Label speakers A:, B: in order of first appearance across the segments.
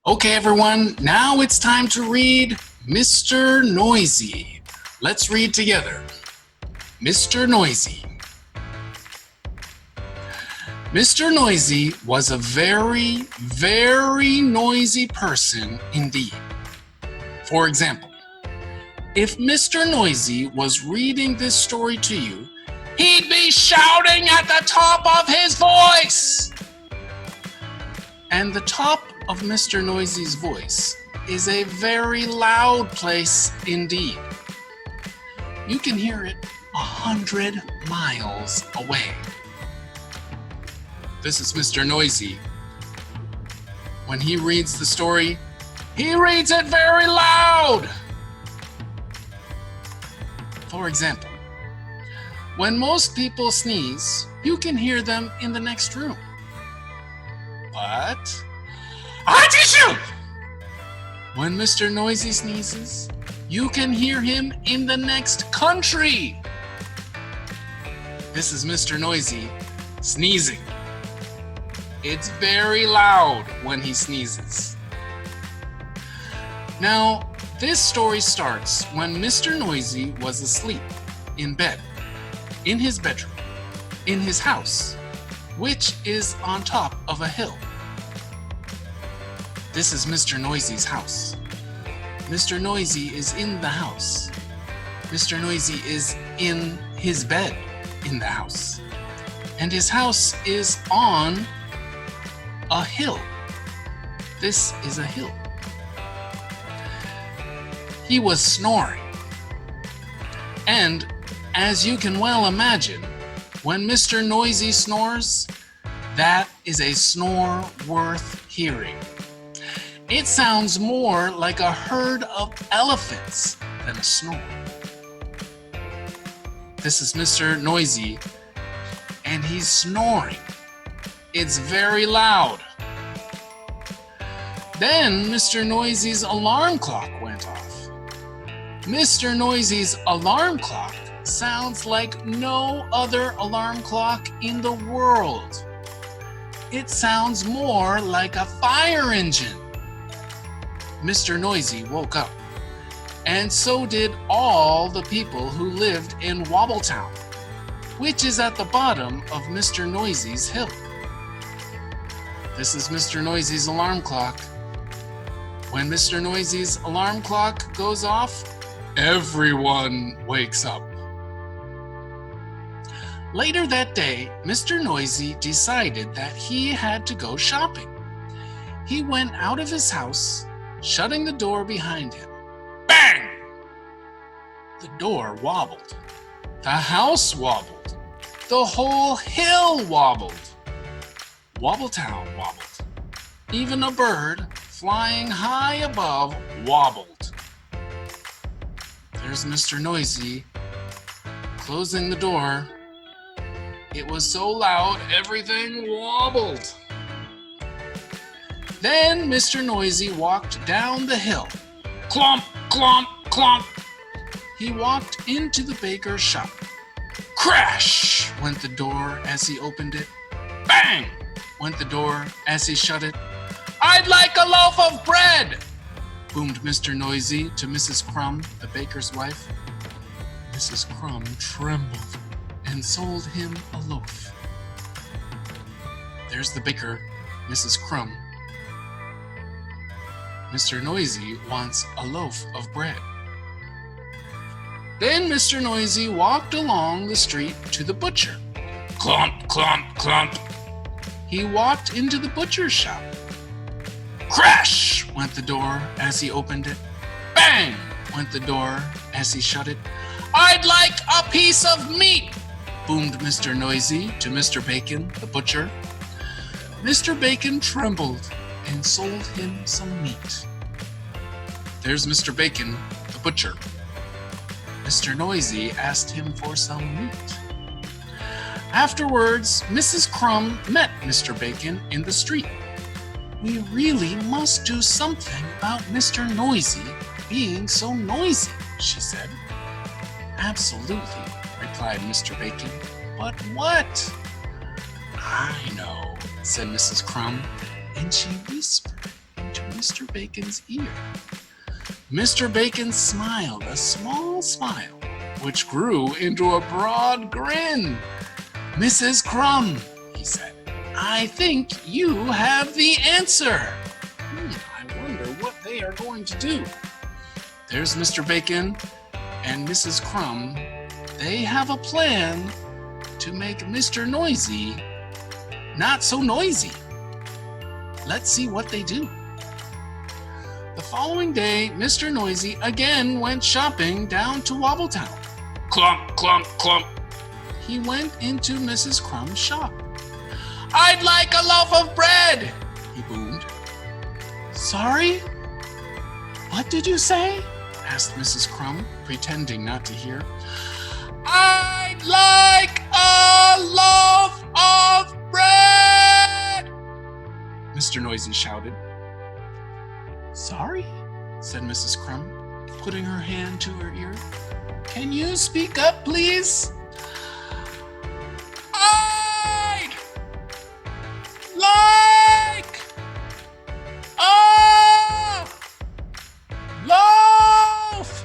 A: Okay, everyone, now it's time to read Mr. Noisy. Let's read together. Mr. Noisy. Mr. Noisy was a very, very noisy person indeed. For example, if Mr. Noisy was reading this story to you, he'd be shouting at the top of his voice. And the top of Mr. Noisy's voice is a very loud place indeed. You can hear it 100 miles away. This is Mr. Noisy. When he reads the story, he reads it very loud. For example, when most people sneeze, you can hear them in the next room. But when Mr. Noisy sneezes, you can hear him in the next country. This is Mr. Noisy sneezing. It's very loud when he sneezes. Now, this story starts when Mr. Noisy was asleep in bed, in his bedroom, in his house, which is on top of a hill. This is Mr. Noisy's house. Mr. Noisy is in the house. Mr. Noisy is in his bed in the house. And his house is on a hill. This is a hill. He was snoring. And as you can well imagine, when Mr. Noisy snores, that is a snore worth hearing. It sounds more like a herd of elephants than a snore. This is Mr. Noisy, and he's snoring. It's very loud. Then Mr. Noisy's alarm clock went off. Mr. Noisy's alarm clock sounds like no other alarm clock in the world. It sounds more like a fire engine. Mr. Noisy woke up, and so did all the people who lived in Wobbletown, which is at the bottom of Mr. Noisy's hill. This is Mr. Noisy's alarm clock. When Mr. Noisy's alarm clock goes off, everyone wakes up. Later that day, Mr. Noisy decided that he had to go shopping. He went out of his house, shutting the door behind him. Bang! The door wobbled. The house wobbled. The whole hill wobbled. Wobbletown wobbled. Even a bird flying high above wobbled. There's Mr. Noisy closing the door. It was so loud, everything wobbled. Then Mr. Noisy walked down the hill. Clomp, clomp, clomp. He walked into the baker's shop. Crash went the door as he opened it. Bang went the door as he shut it. I'd like a loaf of bread, boomed Mr. Noisy to Mrs. Crumb, the baker's wife. Mrs. Crumb trembled and sold him a loaf. There's the baker, Mrs. Crumb. Mr. Noisy wants a loaf of bread. Then Mr. Noisy walked along the street to the butcher. Clomp, clomp, clomp. He walked into the butcher's shop. Crash went the door as he opened it. Bang went the door as he shut it. I'd like a piece of meat, boomed Mr. Noisy to Mr. Bacon, the butcher. Mr. Bacon trembled and sold him some meat. There's Mr. Bacon, the butcher. Mr. Noisy asked him for some meat. Afterwards, Mrs. Crumb met Mr. Bacon in the street. We really must do something about Mr. Noisy being so noisy, she said. Absolutely, replied Mr. Bacon. But what? I know, said Mrs. Crumb, and she whispered into Mr. Bacon's ear. Mr. Bacon smiled a small smile, which grew into a broad grin. "Mrs. Crumb," he said, "I think you have the answer. I wonder what they are going to do." There's Mr. Bacon and Mrs. Crumb. They have a plan to make Mr. Noisy not so noisy. Let's see what they do. The following day, Mr. Noisy again went shopping down to Wobbletown. Clump, clump, clump. He went into Mrs. Crumb's shop. "I'd like a loaf of bread," he boomed. "Sorry? What did you say?" asked Mrs. Crumb, pretending not to hear. "I'd like a loaf of bread," Mr. Noisy shouted. "Sorry?" said Mrs. Crumb, putting her hand to her ear. "Can you speak up, please?" "I'd like a loaf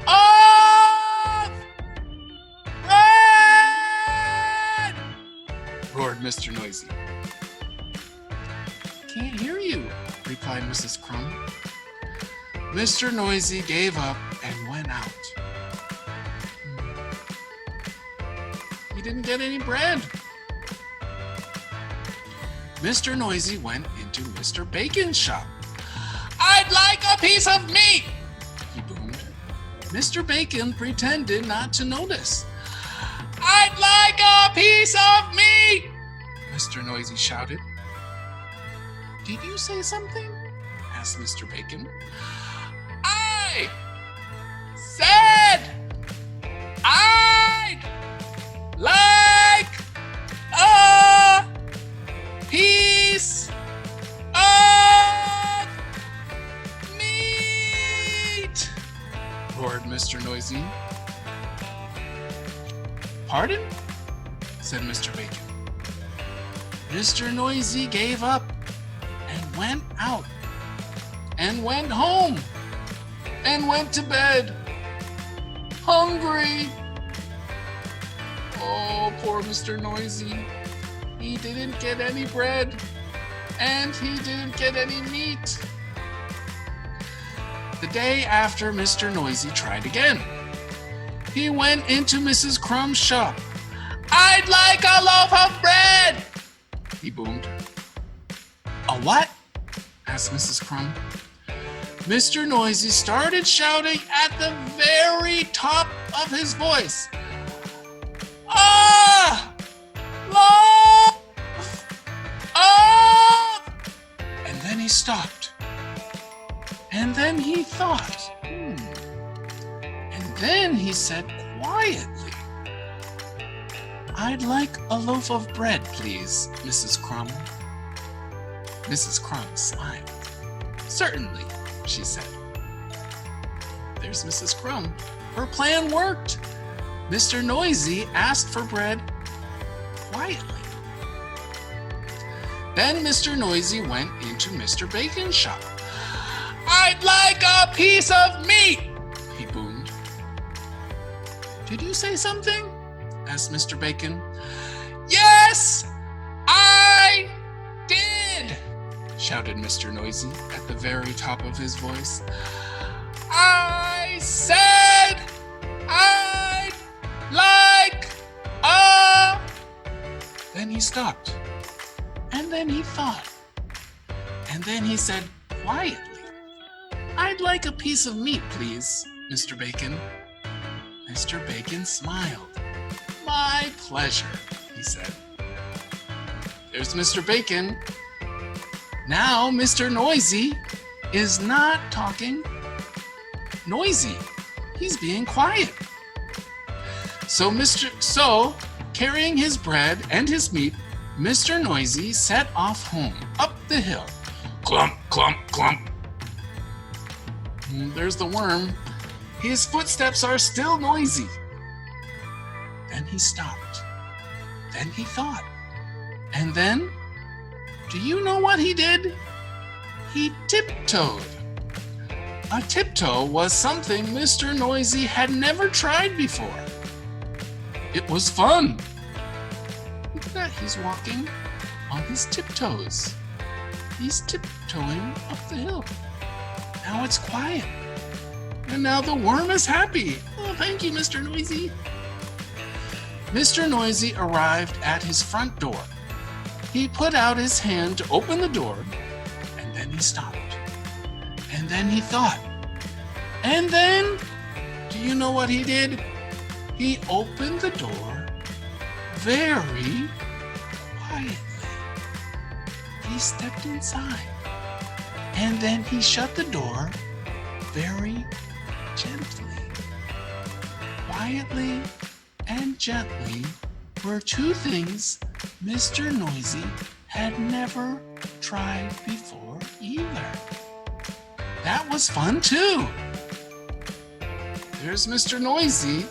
A: of bread," roared Mr. Noisy. "Can't hear you," replied Mrs. Crumb. Mr. Noisy gave up and went out. He didn't get any bread. Mr. Noisy went into Mr. Bacon's shop. "I'd like a piece of meat," he boomed. Mr. Bacon pretended not to notice. "I'd like a piece of meat," Mr. Noisy shouted. "Did you say something?" asked Mr. Bacon. "I said I'd like a piece of meat," roared Mr. Noisy. "Pardon?" said Mr. Bacon. Mr. Noisy gave up and went out and went home and went to bed, hungry. Oh, poor Mr. Noisy. He didn't get any bread and he didn't get any meat. The day after, Mr. Noisy tried again. He went into Mrs. Crumb's shop. "I'd like a loaf of bread," he boomed. "A what?" asked Mrs. Crumb. Mr. Noisy started shouting at the very top of his voice. "Ah! Loaf of..." And then he stopped. And then he thought. And then he said quietly, "I'd like a loaf of bread, please, Mrs. Crumb." Mrs. Crumb smiled. "Certainly," she said. There's Mrs. Crumb. Her plan worked. Mr. Noisy asked for bread quietly. Then Mr. Noisy went into Mr. Bacon's shop. "I'd like a piece of meat," he boomed. "Did you say something?" asked Mr. Bacon. "Yes, I did," shouted Mr. Noisy at the very top of his voice. "I said I'd like a..." Then he stopped. And then he thought. And then he said quietly, "I'd like a piece of meat, please, Mr. Bacon." Mr. Bacon smiled. "My pleasure," he said. There's Mr. Bacon. Now Mr. Noisy is not talking noisy. He's being quiet. So carrying his bread and his meat, Mr. Noisy set off home up the hill. Clump, clump, clump. There's the worm. His footsteps are still noisy. Then he stopped. Then he thought. And then, do you know what he did? he tiptoed. A tiptoe was something Mr. Noisy had never tried before. It was fun. Look at that, he's walking on his tiptoes. He's tiptoeing up the hill. Now it's quiet. And now the worm is happy. Oh, thank you, Mr. Noisy. Mr. Noisy arrived at his front door. He put out his hand to open the door, and then he stopped. And then he thought. And then, do you know what he did? He opened the door very quietly. He stepped inside. And then he shut the door very gently. Quietly and gently were two things Mr. Noisy had never tried before either. That was fun too. There's Mr. Noisy.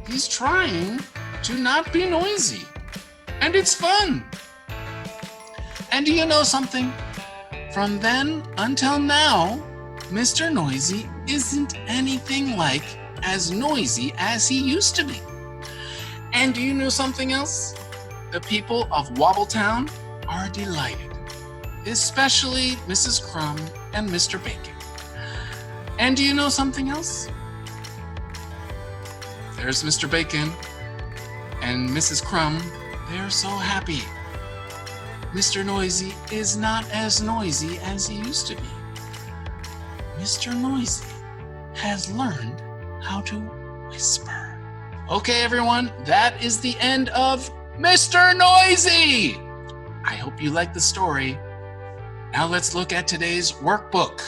A: He's trying to not be noisy. And it's fun. And do you know something? From then until now, Mr. Noisy isn't anything like as noisy as he used to be. And do you know something else? The people of Wobbletown are delighted, especially Mrs. Crumb and Mr. Bacon. And do you know something else? There's Mr. Bacon and Mrs. Crumb. They're so happy. Mr. Noisy is not as noisy as he used to be. Mr. Noisy has learned how to whisper. Okay, everyone, that is the end of Mr. Noisy. I hope you liked the story. Now let's look at today's workbook.